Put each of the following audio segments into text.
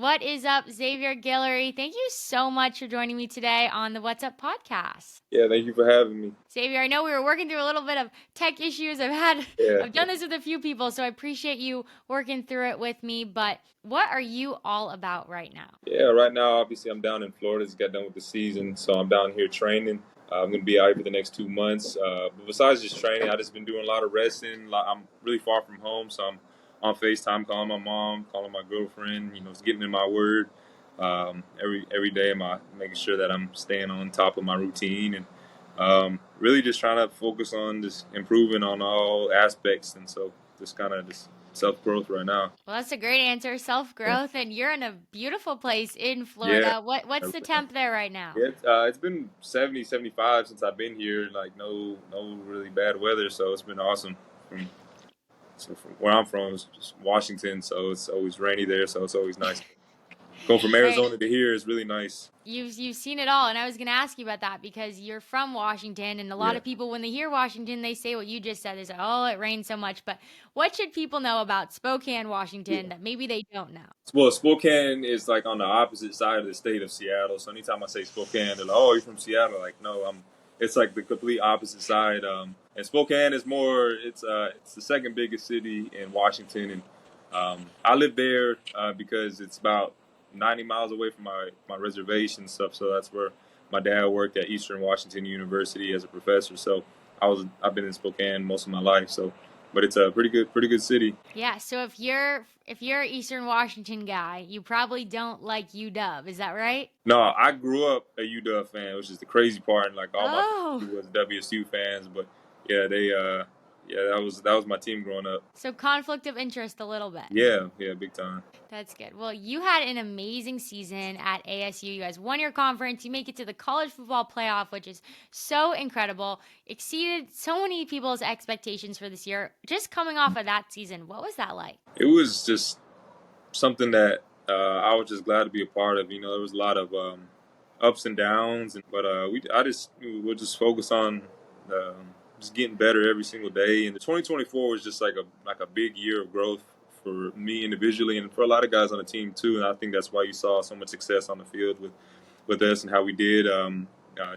What is up, Xavier Guillory? Thank you so much for joining me today on the What's Up podcast. Yeah, thank you for having me. Xavier, I know we were working through a little bit of tech issues. Yeah, I've done this with a few people, so I appreciate you working through it with me. But what are you all about right now? yeah. Right now, obviously, I'm down in Florida. Just got done with the season, so I'm down here training. I'm gonna be out here for the next 2 months. But besides just training, I just been doing a lot of resting. I'm really far from home, so I'm on FaceTime calling my mom, calling my girlfriend. Just getting in my word. Every day, am I making sure that I'm staying on top of my routine and really just trying to focus on just improving on all aspects. And so just kind of just self growth right now. Well, that's a great answer, self Yeah. growth, and you're in a beautiful place in Yeah. Florida. What's the temp there right now? Yeah, it's been 70, 75 since I've been here. Like no really bad weather, so it's been awesome. From where I'm from, it's just Washington, so it's always rainy there, so it's always nice. Going from Right. Arizona to here is really nice. You've seen it all, and I was going to ask you about that because you're from Washington, and a lot Yeah. of people, when they hear Washington, they say what you just said. They say, "Oh, it rains so much." But what should people know about Spokane, Washington, that maybe they don't know? Well, Spokane is like on the opposite side of the state of Seattle. So anytime I say Spokane, they're like, "Oh, you're from Seattle?" Like, no, I'm. It's like the complete opposite side. And Spokane is more. It's the second biggest city in Washington, and I live there because it's about 90 miles away from my reservation stuff. So that's where my dad worked at Eastern Washington University as a professor. So I've been in Spokane most of my life. So, but it's a pretty good city. Yeah. So if you're an Eastern Washington guy, you probably don't like UW. Is that right? No, I grew up a UW fan, which is the crazy part. And like all my Oh, family was WSU fans, but yeah, that was my team growing up. so conflict of interest a little bit. Yeah, big time. That's good. Well, you had an amazing season at ASU. You guys won your conference. You make it to the college football playoff, which is so incredible. Exceeded so many people's expectations for this year. Just coming off of that season, what was that like? It was just something that I was just glad to be a part of. There was a lot of ups and downs, but we'll just focus on just getting better every single day. And the 2024 was just like a big year of growth for me individually and for a lot of guys on the team too. And I think that's why you saw so much success on the field with us and how we did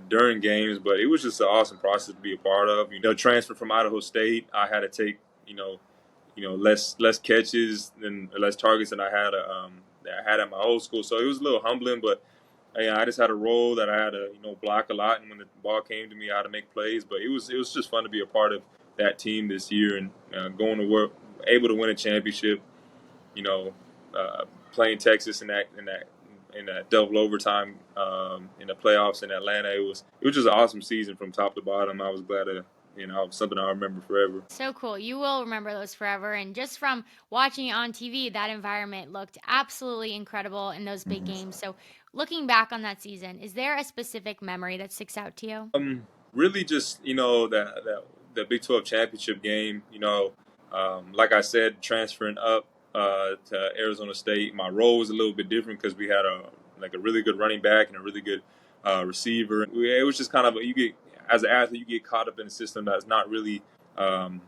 during games. But it was just an awesome process to be a part of. Transfer from Idaho State, I had to take less catches and less targets than I had at my old school. So it was a little humbling, but I just had a role that I had to block a lot, and when the ball came to me, I had to make plays. But it was just fun to be a part of that team this year and going to work, able to win a championship. You know, playing Texas in that double overtime in the playoffs in Atlanta. It was just an awesome season from top to bottom. I was glad to. Something I remember forever. So cool. You will remember those forever. And just from watching it on TV, that environment looked absolutely incredible in those big games. So looking back on that season, is there a specific memory that sticks out to you? Really, just that Big 12 championship game. Like I said, transferring up to Arizona State, my role was a little bit different because we had a really good running back and a really good receiver. It was just kind of you get as an athlete, you get caught up in a system that's not really where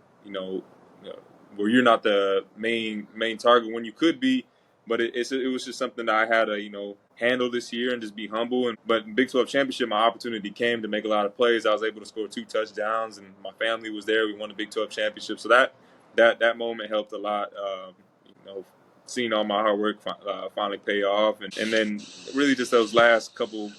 you're not the main target when you could be. But it was just something that I had to handle this year and just be humble. But in Big 12 championship, my opportunity came to make a lot of plays. I was able to score 2 touchdowns, and my family was there. We won the Big 12 championship, so that moment helped a lot. Seeing all my hard work finally pay off, and then really just those last couple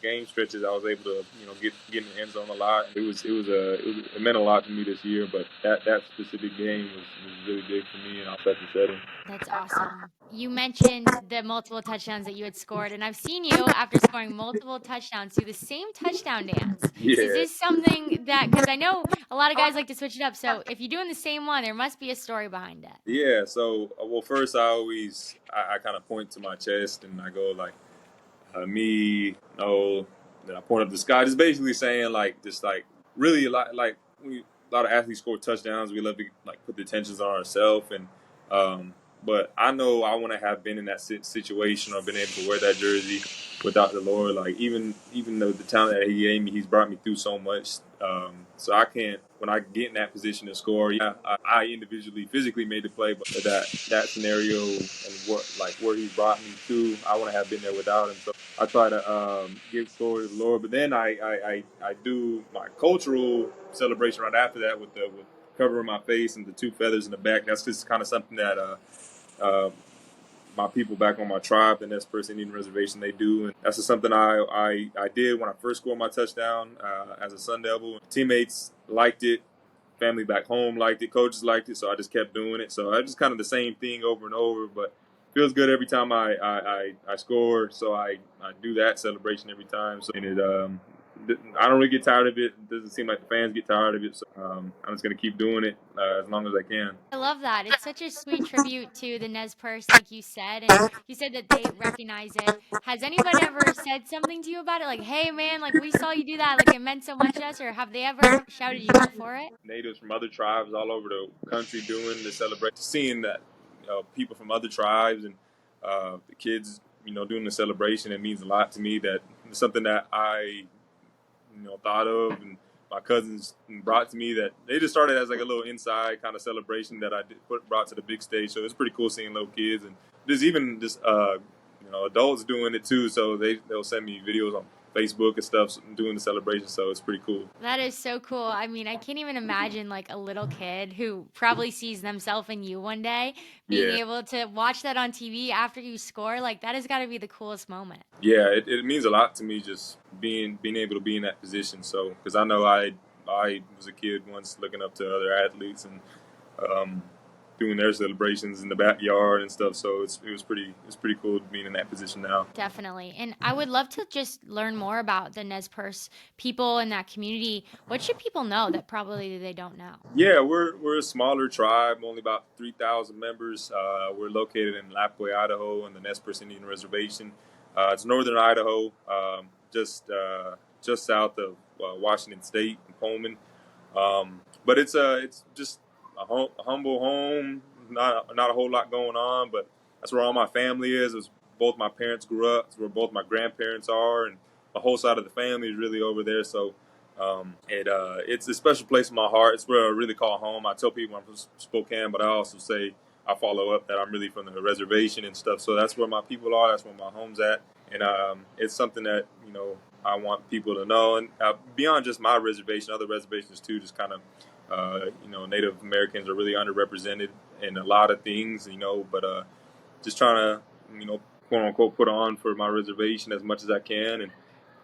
game stretches, I was able to get in the end zone a lot. It meant a lot to me this year, but that specific game was really big for me in our special setting. That's awesome. You mentioned the multiple touchdowns that you had scored, and I've seen you after scoring multiple touchdowns do the same touchdown dance. Is Yeah. this something that, because I know a lot of guys like to switch it up, so if you're doing the same one, there must be a story behind it. Yeah, so well, first I kind of point to my chest and I go like me, no, then I point up the sky, just basically saying like really a lot a lot of athletes score touchdowns. We love to like put the attentions on ourselves, and but I know I want to have been in that situation or been able to wear that jersey without the Lord. Like even though the talent that He gave me, He's brought me through so much. So I can't when I get in that position to score. Yeah, I individually, physically made the play, but that scenario and where He's brought me to, I want to have been there without Him. So I try to give glory to the Lord. But then I do my cultural celebration right after that with covering my face and the two feathers in the back. That's just kind of something that uh, my people back on my tribe, the Nez Perce Indian Reservation, they do. And that's just something I did when I first scored my touchdown as a Sun Devil. Teammates liked it. Family back home liked it. Coaches liked it. So I just kept doing it. So I just kind of the same thing over and over. But feels good every time I score. So I do that celebration every time. So and I don't really get tired of it. It doesn't seem like the fans get tired of it. So I'm just going to keep doing it as long as I can. I love that. It's such a sweet tribute to the Nez Perce, like you said, and you said that they recognize it. Has anyone ever said something to you about it? Like, hey, man, like we saw you do that, like it meant so much to us, or have they ever shouted you out for it? Natives from other tribes all over the country doing the celebration, seeing that people from other tribes and the kids, doing the celebration. It means a lot to me. That it's something that I, thought of and my cousins brought to me. That they just started as like a little inside kind of celebration that I brought to the big stage. So it's pretty cool seeing little kids and there's even just adults doing it too. So they'll send me videos on Facebook and stuff doing the celebration. So it's pretty cool. That is so cool. I mean, I can't even imagine like a little kid who probably sees themselves in you one day being Yeah. able to watch that on TV after you score. Like that has got to be the coolest moment. Yeah, it means a lot to me just being able to be in that position. So because I know I was a kid once looking up to other athletes and um, doing their celebrations in the backyard and stuff. So it's pretty cool being in that position now. Definitely. And I would love to just learn more about the Nez Perce people in that community. What should people know that probably they don't know? Yeah, we're a smaller tribe, only about 3,000 members. We're located in Lapwai, Idaho, on the Nez Perce Indian Reservation. It's northern Idaho, just south of Washington State and Pullman. But it's just a humble home. Not a whole lot going on, but that's where all my family is. It's both my parents grew up. It's where both my grandparents are, and the whole side of the family is really over there. So it's a special place in my heart. It's where I really call home. I tell people I'm from Spokane, but I also say I follow up that I'm really from the reservation and stuff. So that's where my people are. That's where my home's at, and it's something that I want people to know. And beyond just my reservation, other reservations too, just kind of Native Americans are really underrepresented in a lot of things, but just trying to quote unquote put on for my reservation as much as I can and.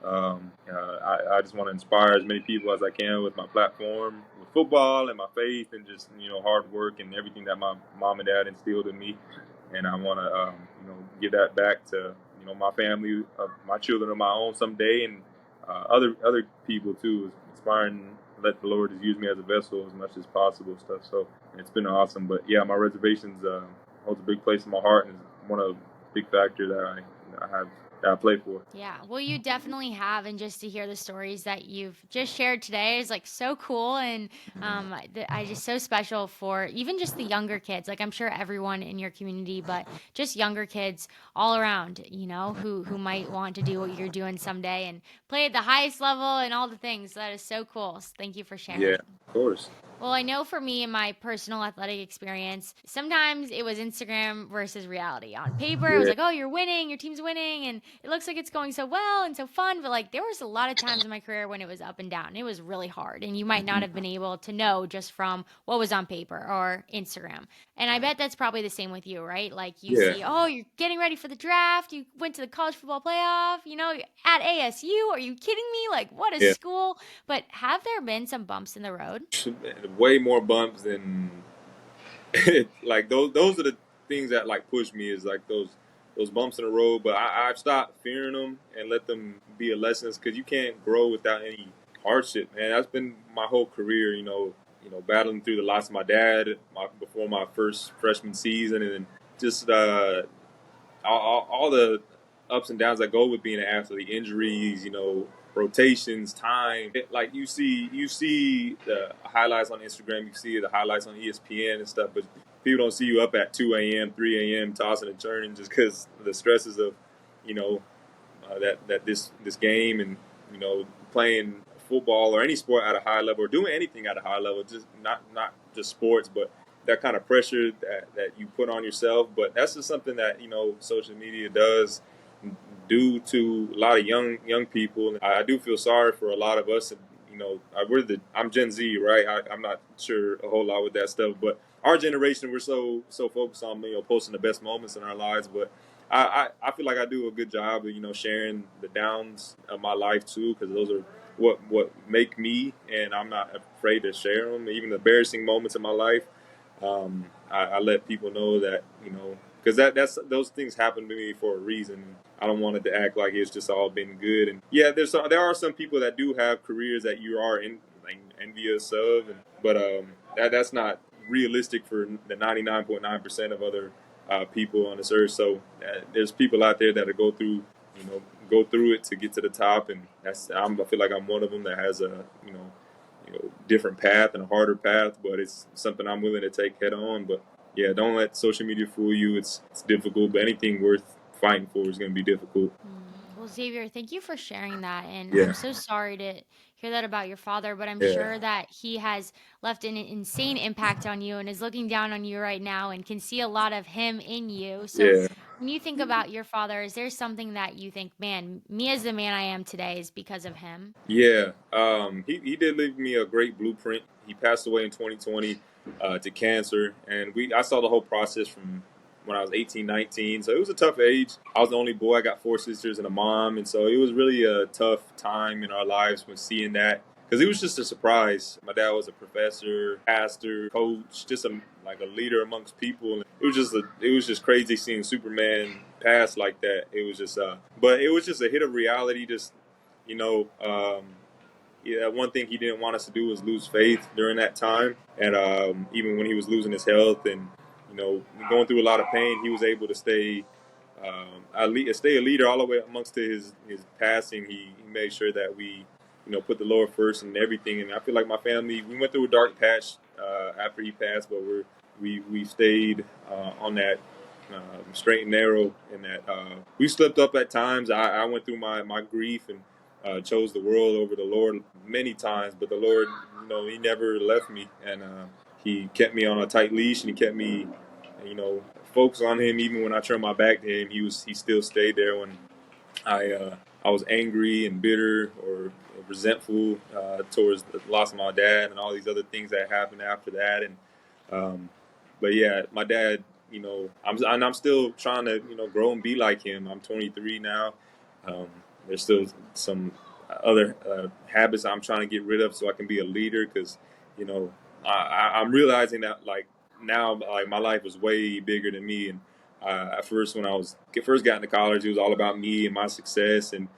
I just want to inspire as many people as I can with my platform, with football and my faith, and just hard work and everything that my mom and dad instilled in me. And I want to give that back to my family, my children of my own someday, and other people too. Inspiring, let the Lord just use me as a vessel as much as possible. Stuff. So it's been awesome. But yeah, my reservations holds a big place in my heart, and is one of the big factors that I have. That I play for. Yeah, well, you definitely have, and just to hear the stories that you've just shared today is like so cool, and I just so special for even just the younger kids. Like I'm sure everyone in your community, but just younger kids all around, who might want to do what you're doing someday and play at the highest level and all the things. That is so cool. So thank you for Yeah, sharing. of course. Well, I know for me in my personal athletic experience, sometimes it was Instagram versus reality. On paper, it was Yeah, like, oh, you're winning, your team's winning, and it looks like it's going so well and so fun. But like, there was a lot of times in my career when it was up and down. It was really hard, and you might not have been able to know just from what was on paper or Instagram. And I bet that's probably the same with you, right? Like, you yeah. see, oh, you're getting ready for the draft, you went to the college football playoff, at ASU. Are you kidding me? Like, what a Yeah. school! But have there been some bumps in the road? Way more bumps than like those are the things that like push me is like those bumps in the road. But I've stopped fearing them and let them be a lessons because you can't grow without any hardship, man. That's been my whole career, battling through the loss of my dad before my first freshman season, and then just all the ups and downs that go with being an athlete, injuries, rotations, time. Like you see the highlights on Instagram, you see the highlights on ESPN and stuff, but people don't see you up at 2 a.m., 3 a.m. tossing and turning just because the stresses of, you know, this game and playing football or any sport at a high level or doing anything at a high level, just not just sports, but that kind of pressure that you put on yourself. But that's just something that social media does due to a lot of young people. I do feel sorry for a lot of us. I'm Gen Z, right? I'm not sure a whole lot with that stuff, but our generation, we're so focused on posting the best moments in our lives. But I feel like I do a good job of sharing the downs of my life too, because those are what make me, and I'm not afraid to share them. Even the embarrassing moments in my life, I let people know that because that's those things happen to me for a reason. I don't want it to act like it's just all been good. And yeah, there are some people that do have careers that you are envious of, but that's not realistic for the 99.9% of other people on this earth. So there's people out there that go through it to get to the top, and I feel like I'm one of them that has a different path and a harder path, but it's something I'm willing to take head on. But yeah, don't let social media fool you. It's difficult, but anything worth fighting for is going to be difficult. Well, Xavier, thank you for sharing that. And I'm Yeah, so sorry to hear that about your father, but I'm yeah, sure that he has left an insane impact on you and is looking down on you right now and can see a lot of him in you. So, yeah, when you think about your father, is there something that you think, man, me as the man I am today is because of him? yeah. He did leave me a great blueprint. He passed away in 2020 to cancer, and I saw the whole process from when I was 18, 19. So it was a tough age. I was the only boy. I got four sisters and a mom, and so it was really a tough time in our lives when seeing that. Because it was just a surprise. My dad was a professor, pastor, coach, just like a leader amongst people. It was just crazy seeing Superman pass like that. It was just, but it was just a hit of reality. Just you know, yeah, one thing he didn't want us to do was lose faith during that time. And even when he was losing his health and going through a lot of pain, he was able to stay a leader all the way amongst to his passing. He made sure that we put the Lord first and everything. And I feel like my family, we went through a dark patch after he passed, but we stayed on that straight and narrow, and that we slipped up at times. I went through my grief and chose the world over the Lord many times, but the Lord, He never left me, and He kept me on a tight leash, and He kept me, focused on Him. Even when I turned my back to Him, He still stayed there when I was angry and bitter or resentful towards the loss of my dad and all these other things that happened after that. And um, but yeah, my dad, I'm still trying to grow and be like him. I'm 23 now. Um, there's still some other habits I'm trying to get rid of so I can be a leader because you know I'm realizing that like now like my life is way bigger than me. And at first when I was first got into college, it was all about me and my success. And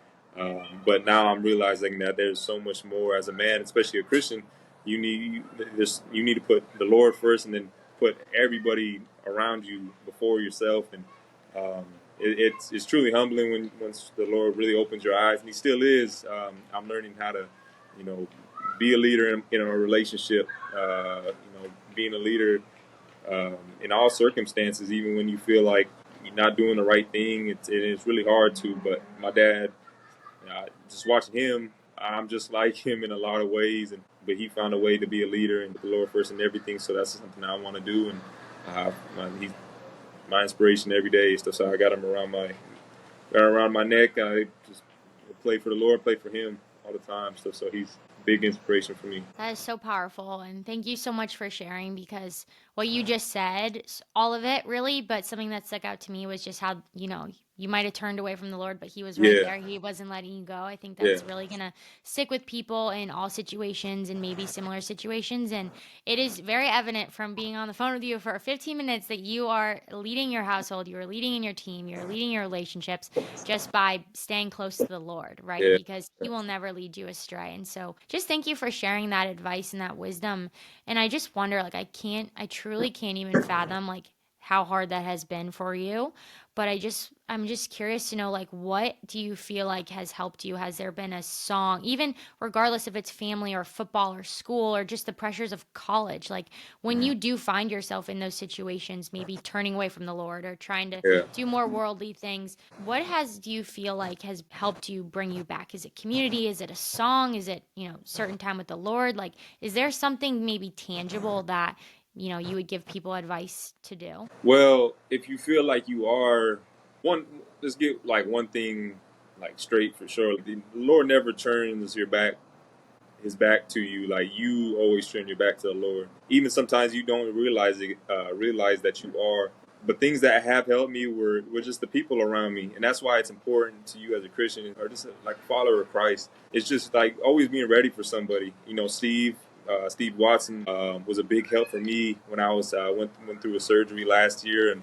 but now I'm realizing that there's so much more as a man, especially a Christian. You need to put the Lord first, and then put everybody around you before yourself. And it's truly humbling when once the Lord really opens your eyes, and He still is. I'm learning how to, be a leader in a relationship. Being a leader in all circumstances, even when you feel like you're not doing the right thing. It's really hard to. But my dad, just watching him, I'm just like him in a lot of ways, but he found a way to be a leader and put the Lord first in everything. So that's something I want to do, and he's my inspiration every day. So I got him around my neck. I just play for the Lord, play for Him all the time. So he's a big inspiration for me. That is so powerful. And thank you so much for sharing because what you just said, all of it really, but something that stuck out to me was just how, you might have turned away from the Lord, but He was right Yeah, there. He wasn't letting you go. I think yeah, that's really going to stick with people in all situations and maybe similar situations. And it is very evident from being on the phone with you for 15 minutes that you are leading your household, you are leading in your team, you're leading your relationships just by staying close to the Lord, right? yeah, Because He will never lead you astray. And so just thank you for sharing that advice and that wisdom. And I just wonder, like, I truly can't even fathom, like, how hard that has been for you. But I'm just curious to know, like, what do you feel like has helped you? Has there been a song, even regardless if it's family or football or school or just the pressures of college, like when you do find yourself in those situations, maybe turning away from the Lord or trying to Yeah. do more worldly things, what do you feel like has helped you bring you back? Is it community? Is it a song? Is it, certain time with the Lord? Like, is there something maybe tangible that, you would give people advice to do? Well, if you feel like you are one, let's get like one thing like straight for sure. The Lord never turns his back to you. Like you always turn your back to the Lord. Even sometimes you don't realize that you are. But things that have helped me were just the people around me, and that's why it's important to you as a Christian or just like a follower of Christ. It's just like always being ready for somebody. Steve Watson was a big help for me when I was went through a surgery last year, and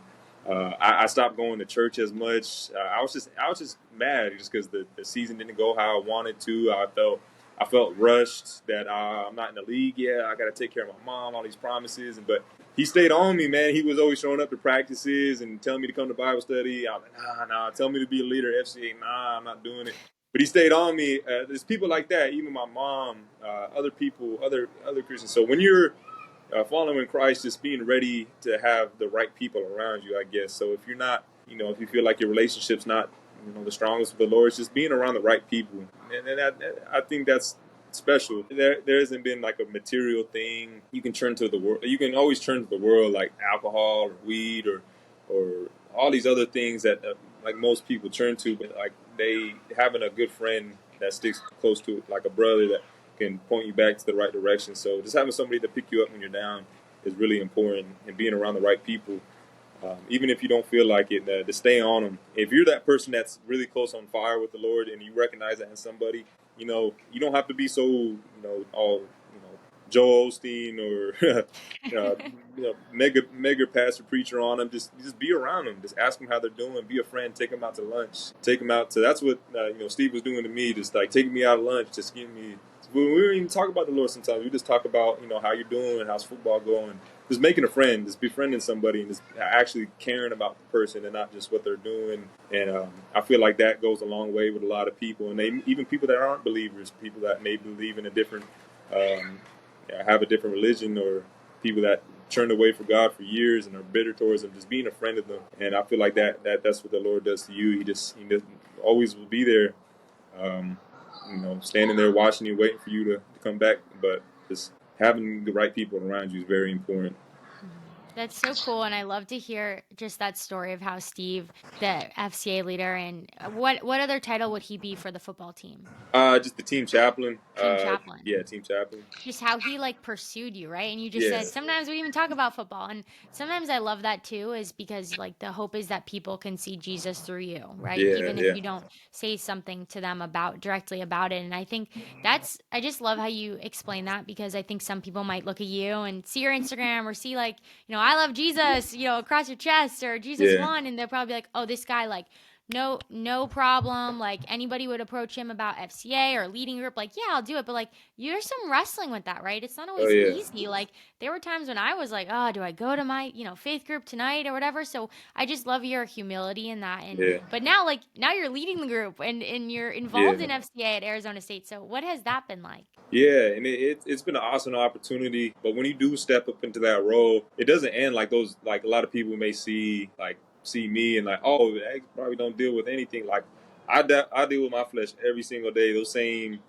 I stopped going to church as much. I was just mad just because the season didn't go how I wanted to. I felt rushed that I'm not in the league yet. I got to take care of my mom, all these promises. But he stayed on me, man. He was always showing up to practices and telling me to come to Bible study. I was like, nah. Tell me to be a leader at FCA. Nah, I'm not doing it. But he stayed on me. There's people like that, even my mom, other people, other Christians. So when you're following Christ, just being ready to have the right people around you, I guess. So if you're not, if you feel like your relationship's not, the strongest with the Lord, it's just being around the right people. And I think that's special. There hasn't been like a material thing you can turn to the world. You can always turn to the world like alcohol or weed or all these other things that like most people turn to, but like they having a good friend that sticks close to it, like a brother that can point you back to the right direction. So just having somebody to pick you up when you're down is really important, and being around the right people, even if you don't feel like it, to stay on them. If you're that person that's really close on fire with the Lord, and you recognize that in somebody, you don't have to be so, all, Joel Osteen or mega pastor preacher on them. Just be around them. Just ask them how they're doing. Be a friend. Take them out to lunch. Take them out to. That's what Steve was doing to me. Just like taking me out to lunch. Just giving me. We don't even talk about the Lord sometimes. We just talk about how you're doing, how's football going. Just making a friend, just befriending somebody, and just actually caring about the person and not just what they're doing. And I feel like that goes a long way with a lot of people, and even people that aren't believers, people that may believe in a different, have a different religion, or people that turned away from God for years and are bitter towards Him. Just being a friend of them, and I feel like that's what the Lord does to you. He just always will be there. Um, standing there watching you, waiting for you to come back. But just having the right people around you is very important. That's so cool, and I love to hear just that story of how Steve, the FCA leader, and what other title would he be for the football team? Just the team chaplain. Team chaplain. Yeah, team chaplain. Just how he like pursued you, right? And you just Yeah, said sometimes we even talk about football, and sometimes I love that too, is because like the hope is that people can see Jesus through you, right? yeah, Even if yeah, you don't say something to them about directly about it. And I think I just love how you explain that, because I think some people might look at you and see your Instagram or see like, I love Jesus, across your chest, or Jesus yeah, won, and they'll probably be like, oh, this guy like no problem. Like anybody would approach him about FCA or leading group, like, yeah, I'll do it. But like you're some wrestling with that, right? It's not oh always yeah, easy. Like there were times when I was like, oh, do I go to my, faith group tonight or whatever? So I just love your humility in that. And yeah, but now like now you're leading the group and you're involved yeah. in FCA at Arizona State. So what has that been like? Yeah, and it's been an awesome opportunity. But when you do step up into that role, it doesn't end like those. Like a lot of people may see me and like, oh, I probably don't deal with anything. Like I deal with my flesh every single day. Those same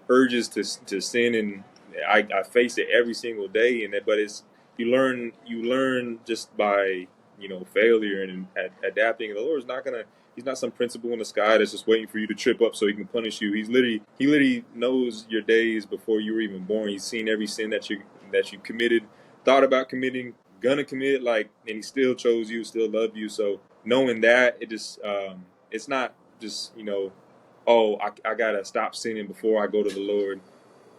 urges to sin, and I face it every single day. But it's you learn just by failure and adapting. And the Lord's not gonna. He's not some principal in the sky that's just waiting for you to trip up so he can punish you. He literally knows your days before you were even born. He's seen every sin that you committed, thought about committing, gonna commit, like, and he still chose you, still loved you. So knowing that, it's not just oh, I gotta stop sinning before I go to the Lord.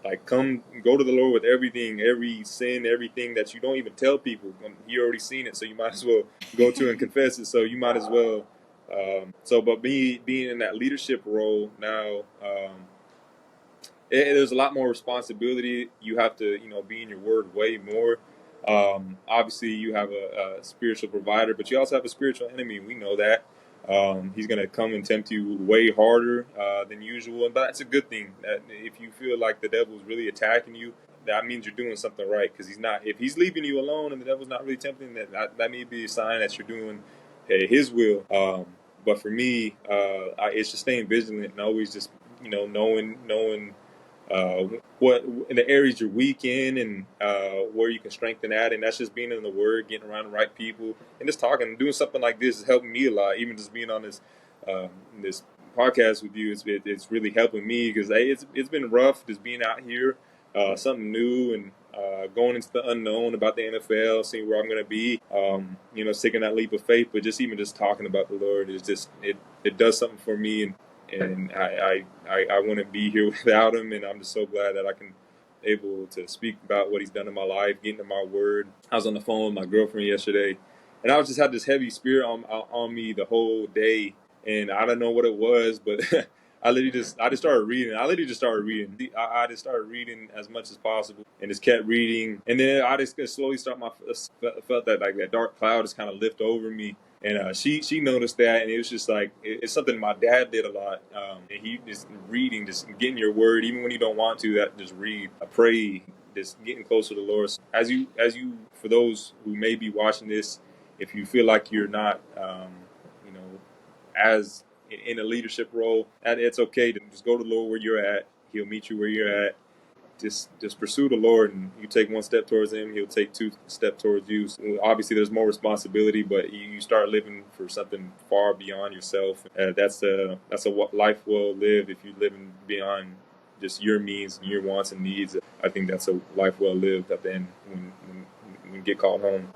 Like, go to the Lord with everything, every sin, everything that you don't even tell people. You already seen it, so you might as well go to and confess it. So you might as well. But me being in that leadership role now, there's a lot more responsibility. You have to, be in your word way more. Obviously, you have a spiritual provider, but you also have a spiritual enemy. We know that. He's going to come and tempt you way harder than usual. But that's a good thing. That if you feel like the devil is really attacking you, that means you're doing something right. Because he's not. If he's leaving you alone and the devil's not really tempting, that may be a sign that you're doing his will. But for me, it's just staying vigilant and always just knowing uh, what in the areas you're weak in and where you can strengthen at, and that's just being in the Word, getting around the right people, and just talking, doing something like this is helping me a lot. Even just being on uh, this podcast with you, it's really helping me because it's been rough just being out here, something new and. Going into the unknown about the NFL, seeing where I'm going to be, taking that leap of faith, but just even just talking about the Lord is just it does something for me, and I wouldn't be here without him, and I'm just so glad that I can able to speak about what he's done in my life, getting to my word. I was on the phone with my girlfriend yesterday, and I was just had this heavy spirit on me the whole day, and I don't know what it was, but I just started reading. I literally just started reading. I just started reading as much as possible, and just kept reading, and then I just slowly felt that like that dark cloud just kind of lift over me, and she noticed that, and it was just like it's something my dad did a lot. And he just reading, just getting your word, even when you don't want to. That just read, pray, just getting closer to the Lord. So for those who may be watching this, if you feel like you're not, as in a leadership role, it's okay to just go to the Lord where you're at. He'll meet you where you're at. Just pursue the Lord, and you take one step towards Him, He'll take two steps towards you. So obviously, there's more responsibility, but you start living for something far beyond yourself. That's a life well lived. If you're living beyond just your means and your wants and needs, I think that's a life well lived at the end when you get called home.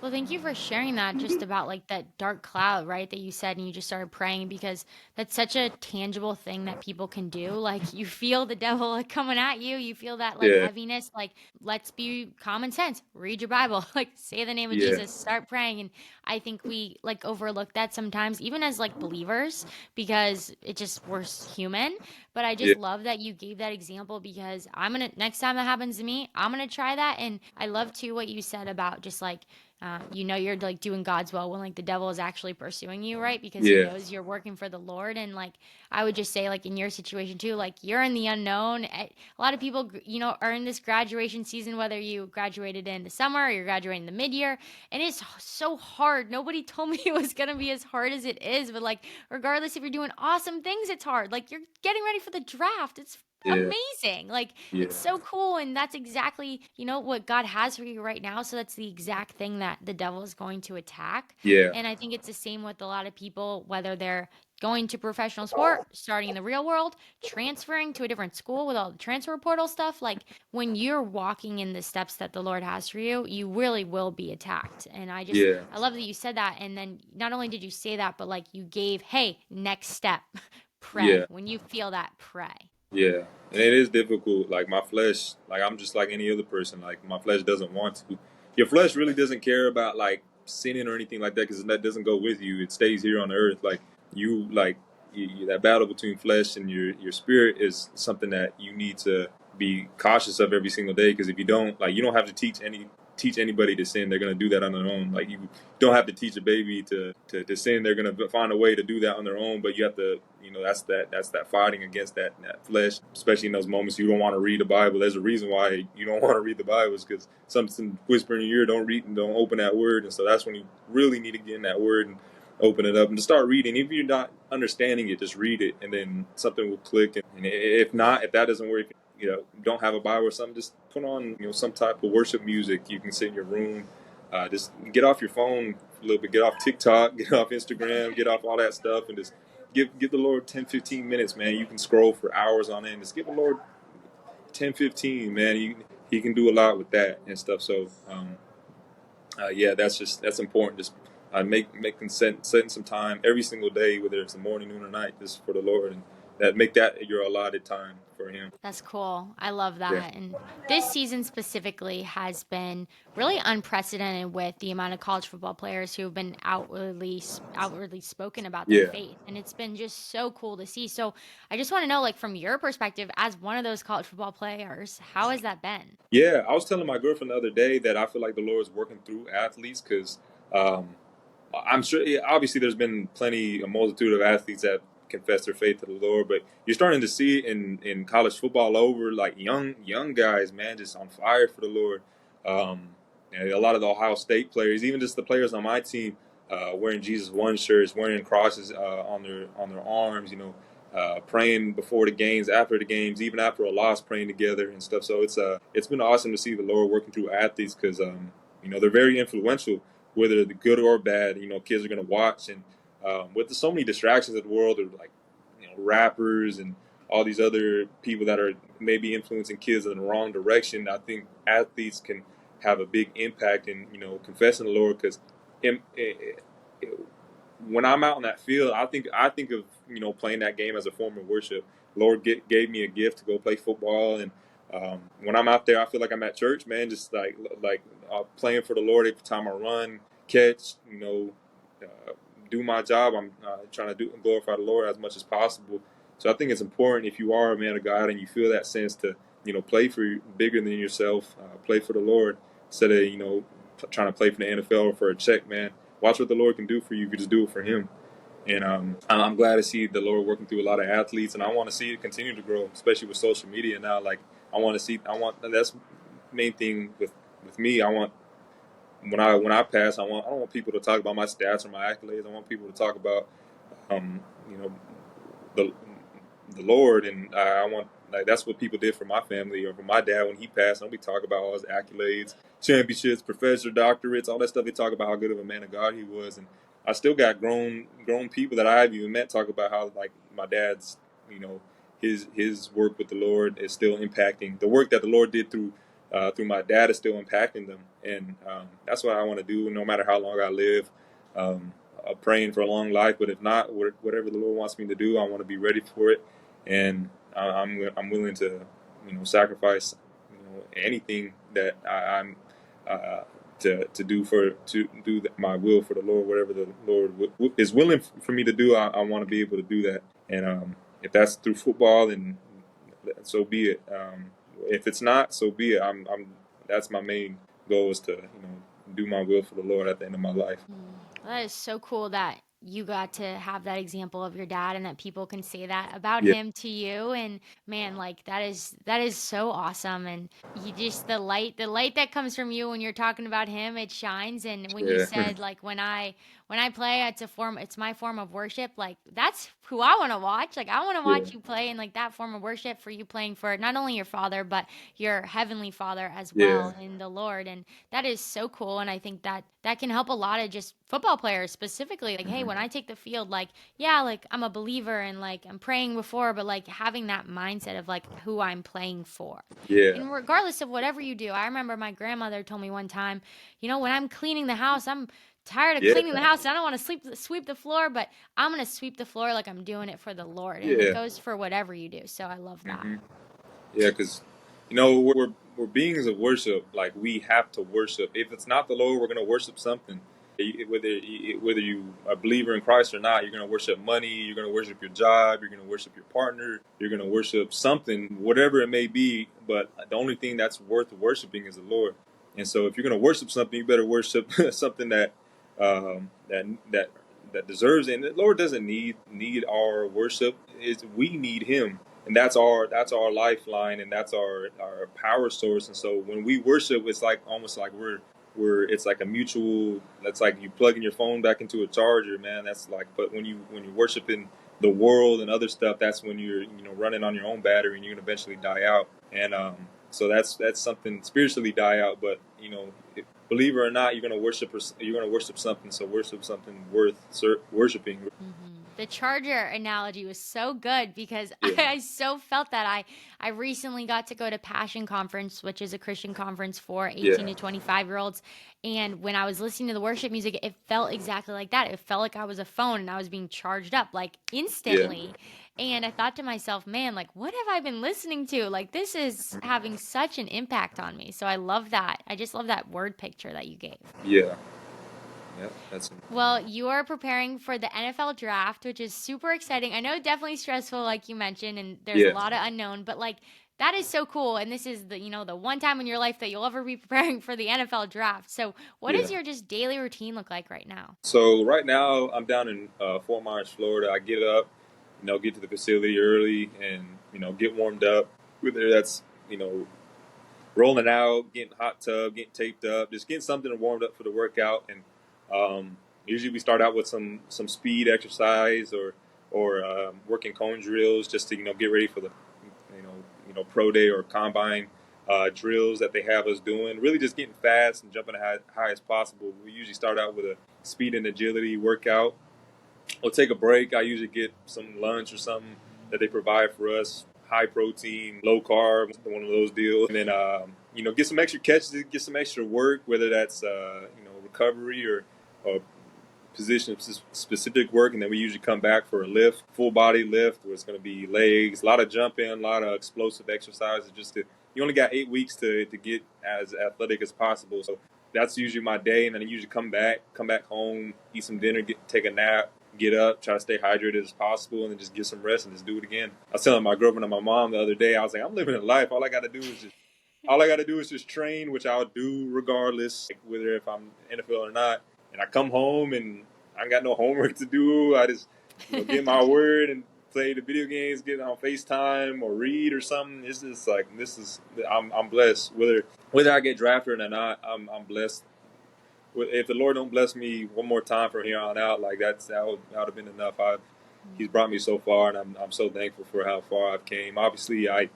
Well, thank you for sharing that just about like that dark cloud, right? That you said and you just started praying because that's such a tangible thing that people can do. Like you feel the devil like coming at you, you feel that like Yeah, heaviness. Like, let's be common sense, read your Bible, like say the name of yeah, Jesus, start praying. And I think we like overlook that sometimes, even as like believers, because it just we're human. But I yeah, just love that you gave that example because next time that happens to me, I'm gonna try that. And I love too what you said about just like you're like doing God's will when like the devil is actually pursuing you, right? Because he yeah, knows you're working for the Lord. And like, I would just say, like, in your situation too, like, you're in the unknown. A lot of people, are in this graduation season, whether you graduated in the summer or you're graduating in the mid year. And it's so hard. Nobody told me it was going to be as hard as it is. But like, regardless if you're doing awesome things, it's hard. Like, you're getting ready for the draft. It's yeah, amazing. Like, yeah, it's so cool. And that's exactly, what God has for you right now. So that's the exact thing that the devil is going to attack. yeah, And I think it's the same with a lot of people, whether they're going to professional sport, starting in the real world, transferring to a different school with all the transfer portal stuff. Like, when you're walking in the steps that the Lord has for you, you really will be attacked. And yeah, I love that you said that. And then not only did you say that, but like you gave, hey, next step, pray. yeah. When you feel that, pray. Yeah, and it is difficult. Like my flesh, like I'm just like any other person. Like my flesh doesn't want to. Your flesh really doesn't care about like sinning or anything like that because that doesn't go with you. It stays here on the earth. That battle between flesh and your spirit is something that you need to be cautious of every single day. Because if you don't, like, you don't have to teach anybody to sin. They're gonna do that on their own. Like you don't have to teach a baby to sin. They're gonna find a way to do that on their own. But you have to, that's that fighting against that flesh, especially in those moments you don't want to read the Bible. There's a reason why you don't want to read the Bible, is because something whispering in your ear, don't read and don't open that word. And so that's when you really need to get in that word and open it up and to start reading. If you're not understanding it, just read it, and then something will click. And if not, if that doesn't work, don't have a Bible or something, just put on, some type of worship music. You can sit in your room, just get off your phone a little bit, get off TikTok, get off Instagram, get off all that stuff, and just give the Lord 10, 15 minutes, man. You can scroll for hours on end. Just give the Lord 10, 15, man. He can do a lot with that and stuff. So, yeah, that's important. Just making setting some time every single day, whether it's the morning, noon, or night, just for the Lord, and make that your allotted time for Him. That's cool. I love Yeah, that. And this season specifically has been really unprecedented with the amount of college football players who have been outwardly spoken about their yeah, faith. And it's been just so cool to see. So I just want to know, like, from your perspective as one of those college football players, how has that been? yeah. I was telling my girlfriend the other day that I feel like the Lord is working through athletes because I'm sure. Yeah, obviously, there's been a multitude of athletes that confess their faith to the Lord, but you're starting to see it in college football all over, like young guys, man, just on fire for the Lord. Um, and a lot of the Ohio State players, even just the players on my team, wearing Jesus One shirts, wearing crosses on their arms, praying before the games, after the games, even after a loss, praying together and stuff. So it's been awesome to see the Lord working through athletes because they're very influential, whether they're good or bad. Kids are going to watch, and with so many distractions in the world, of like rappers and all these other people that are maybe influencing kids in the wrong direction. I think athletes can have a big impact in confessing the Lord because when I'm out in that field, I think of playing that game as a form of worship. Lord gave me a gift to go play football, and when I'm out there, I feel like I'm at church, man. Just like playing for the Lord every time I run, catch, do my job. I'm trying to glorify the Lord as much as possible. So I think it's important if you are a man of God and you feel that sense to play for bigger than yourself, play for the Lord instead of trying to play for the NFL or for a check, man. Watch what the Lord can do for you if you just do it for Him. And I'm glad to see the Lord working through a lot of athletes, and I want to see it continue to grow, especially with social media now. Like that's the main thing with me. I want when I pass, I don't want people to talk about my stats or my accolades. I want people to talk about um, you know the the Lord, and I want like that's what people did for my family or for my dad when he passed. And we talk about all his accolades, championships, professor, doctorates, all that stuff. They talk about how good of a man of God he was, and I still got grown people that I've even met talk about how like my dad's you know his work with the Lord is still impacting the work that the Lord did through my dad is still impacting them, and that's what I want to do no matter how long I live. Praying for a long life, but if not, whatever the Lord wants me to do, I want to be ready for it, and I'm willing to sacrifice anything that I'm uh, to do my will for the Lord, whatever the Lord is willing for me to do. I want to be able to do that, and if that's through football, then so be it. If it's not, so be it. That's my main goal is to do my will for the Lord at the end of my life. That is so cool that you got to have that example of your dad and that people can say that about Yeah, him to you. And man, like that is so awesome. And you just the light that comes from you when you're talking about him, it shines. And when you yeah, said like when I play, it's my form of worship, like that's who I want to watch. Like I want to yeah. watch you play in like that form of worship, for you playing for not only your father but your heavenly father as Yeah. well in the Lord. And that is so cool, and I think that can help a lot of just football players specifically. Like, hey, Hmm. when I take the field, like, yeah, like I'm a believer and like I'm praying before, but like having that mindset of like who I'm playing for. Yeah. And regardless of whatever you do, I remember my grandmother told me one time, when I'm cleaning the house, I'm tired of Yeah. cleaning the house and I don't want to sweep the floor, but I'm going to sweep the floor like I'm doing it for the Lord. And it Yeah. goes for whatever you do. So I love that. Hmm. Yeah, because we're beings of worship. Like we have to worship. If it's not the Lord, we're gonna worship something. Whether you are a believer in Christ or not, you're gonna worship money. You're gonna worship your job. You're gonna worship your partner. You're gonna worship something, whatever it may be. But the only thing that's worth worshiping is the Lord. And so, if you're gonna worship something, you better worship something that deserves it. And the Lord doesn't need our worship. We need Him, and that's our lifeline, and that's our power source. And so when we worship, it's like almost like we're it's like a mutual. That's like you plugging your phone back into a charger, man. That's like, but when you're worshiping the world and other stuff, that's when you're running on your own battery, and you're gonna eventually die out. And so that's something spiritually die out. But believe it or not, you're gonna worship something. So worship something worth worshiping. The charger analogy was so good because Yeah, I so felt that I recently got to go to Passion Conference, which is a Christian conference for 18 yeah, to 25-year-olds. And when I was listening to the worship music, it felt exactly like that. It felt like I was a phone and I was being charged up like yeah. instantly. And I thought to myself, man, like what have I been listening to? Like this is having such an impact on me. So I love that. I just love that word picture that you gave. Yeah, yeah, that's Well, you are preparing for the NFL draft, which is super exciting. I know definitely stressful, like you mentioned, and there's a yeah. lot of unknown, but like That is so cool. And this is the one time in your life that you'll ever be preparing for the NFL draft. So, what does Yeah. your just daily routine look like right now? So right now I'm down in Fort Myers, Florida. I get up, get to the facility early, and get warmed up. Whether that's rolling out, getting hot tub, getting taped up, just getting something warmed up for the workout. And usually we start out with some speed exercise or working cone drills just to get ready for the pro day or combine drills that they have us doing. Really just getting fast and jumping high as possible. We usually start out with a speed and agility workout. We'll take a break. I usually get some lunch or something that they provide for us. High protein, low carb, one of those deals. And then, get some extra catches, get some extra work, whether that's, recovery or position specific work. And then we usually come back for a lift, full body lift, where it's going to be legs, a lot of jumping, a lot of explosive exercises. You only got 8 weeks to get as athletic as possible. So that's usually my day. And then I usually come back home, eat some dinner, take a nap, get up, try to stay hydrated as possible, and then just get some rest and just do it again. I was telling my girlfriend and my mom the other day, I was like, I'm living a life. All I got to do is just train, which I'll do regardless, whether if I'm NFL or not. And I come home and I ain't got no homework to do. I just get my word and play the video games, get on FaceTime or read or something. It's just like I'm blessed. Whether I get drafted or not, I'm blessed. If the Lord don't bless me one more time from here on out, like that would have been enough. He's brought me so far, and I'm so thankful for how far I've came. Obviously, I'm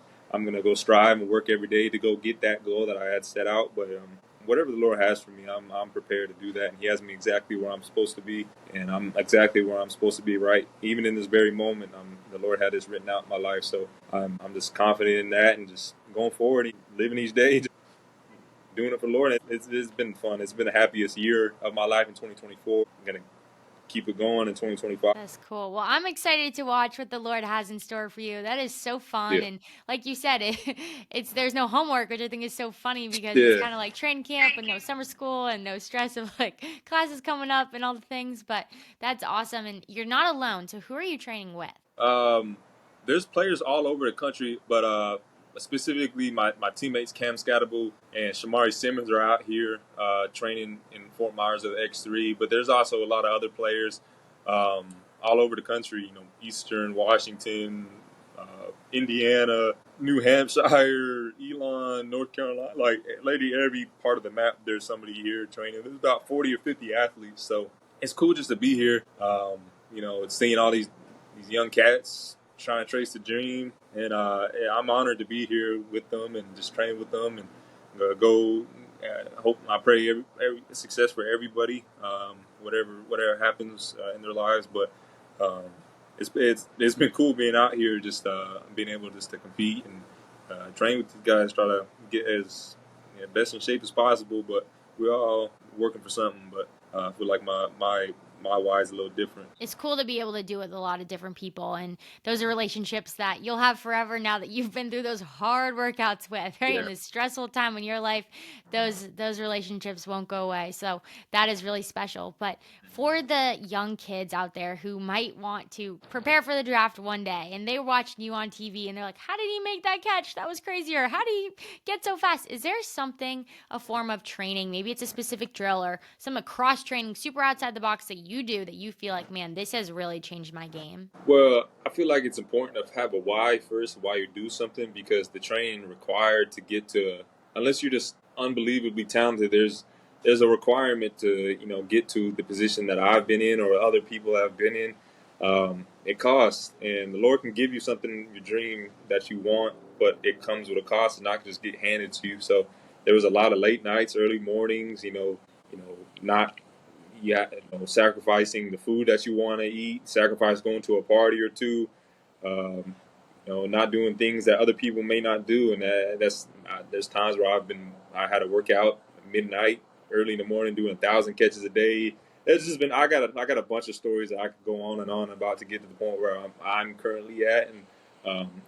gonna go strive and work every day to go get that goal that I had set out. But whatever the Lord has for me, I'm prepared to do that, and He has me exactly where I'm supposed to be, and I'm exactly where I'm supposed to be. Right, even in this very moment, the Lord had this written out in my life, so I'm just confident in that, and just going forward, living each day, doing it for the Lord. It's been fun. It's been the happiest year of my life in 2024. I'm gonna keep it going in 2025. That's cool. Well, I'm excited to watch what the Lord has in store for you. That is so fun, Yeah, and like you said, it's there's no homework, which I think is so funny because it's yeah. kind of like training camp with no summer school and no stress of like classes coming up and all the things. But that's awesome, and you're not alone. So who are you training with? Um, there's players all over the country, but specifically my teammates Cam Scatterbull and Shamari Simmons are out here training in Fort Myers of X3. But there's also a lot of other players all over the country. Eastern Washington, Indiana, New Hampshire, Elon, North Carolina. Like literally every part of the map, there's somebody here training. There's about 40 or 50 athletes, so it's cool just to be here. Seeing all these young cats trying to trace the dream, and yeah, I'm honored to be here with them and just train with them and go. I pray every success for everybody, whatever happens in their lives. But um, it's been cool being out here, just being able just to compete and train with these guys, try to get as best in shape as possible. But we're all working for something. But I feel like my why is a little different. It's cool to be able to do it with a lot of different people, and those are relationships that you'll have forever now that you've been through those hard workouts with, right? In Yeah. this stressful time in your life, those relationships won't go away. So that is really special. But for the young kids out there who might want to prepare for the draft one day and they're watching you on TV and they're like, how did he make that catch? That was crazy. Or how did he get so fast? Is there something, a form of training, maybe it's a specific drill or some cross training super outside the box that you do that you feel like, man, this has really changed my game? Well, I feel like it's important to have a why first, why you do something, because the training required to get to, unless you're just unbelievably talented, there's a requirement to get to the position that I've been in or other people have been in. It costs, and the Lord can give you something in your dream that you want, but it comes with a cost, and not just get handed to you. So there was a lot of late nights, early mornings, not sacrificing the food that you want to eat, sacrifice going to a party or two, um, not doing things that other people may not do, and there's times where I had to work out at midnight, early in the morning, doing 1,000 catches a day. It's just been I got a bunch of stories that I could go on and on about to get to the point where I'm currently at, and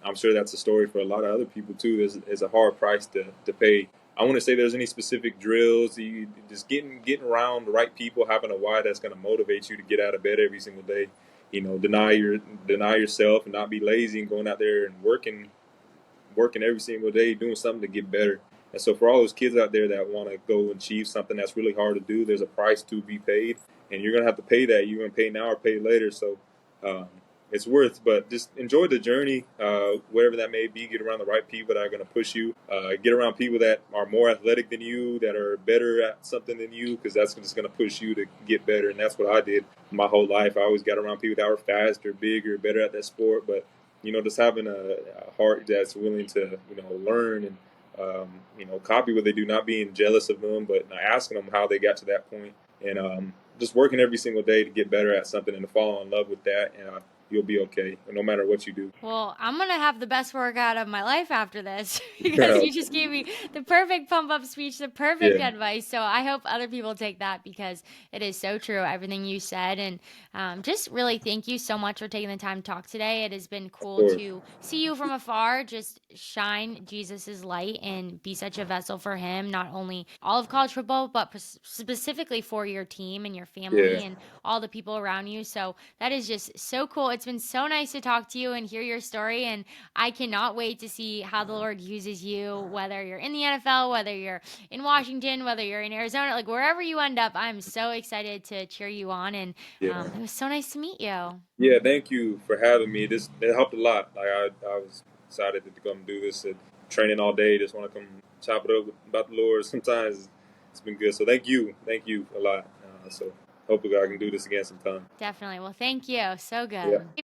I'm sure that's a story for a lot of other people too. There's a hard price to pay. I want to say there's any specific drills. You just getting around the right people, having a why that's going to motivate you to get out of bed every single day. Deny yourself and not be lazy and going out there and working working every single day, doing something to get better. And so for all those kids out there that want to go and achieve something that's really hard to do, there's a price to be paid, and you're gonna have to pay that. You're gonna pay now or pay later. So um, it's worth. But just enjoy the journey, whatever that may be. Get around the right people that are gonna push you. Get around people that are more athletic than you, that are better at something than you, because that's just gonna push you to get better. And that's what I did my whole life. I always got around people that were faster, bigger, better at that sport. But just having a heart that's willing to learn and copy what they do, not being jealous of them, but asking them how they got to that point, and just working every single day to get better at something and to fall in love with that, and you'll be okay, no matter what you do. Well, I'm going to have the best workout of my life after this because you just gave me the perfect pump up speech, the perfect Yeah, advice. So I hope other people take that because it is so true, everything you said. And just really thank you so much for taking the time to talk today. It has been of cool course. to see you from afar, just shine Jesus's light and be such a vessel for him, not only all of college football, but specifically for your team and your Yeah, family and all the people around you. So that is just so cool. It's been so nice to talk to you and hear your story. And I cannot wait to see how the Lord uses you, whether you're in the NFL, whether you're in Washington, whether you're in Arizona, like wherever you end up. I'm so excited to cheer you on. And yeah, it was so nice to meet you. yeah. Thank you for having me. This it helped a lot. Like I was excited to come do this. And training all day, just want to come chop it up about the Lord. Sometimes it's been good. So thank you a lot. So hopefully I can do this again sometime. Definitely. Well, thank you. So Yeah. good.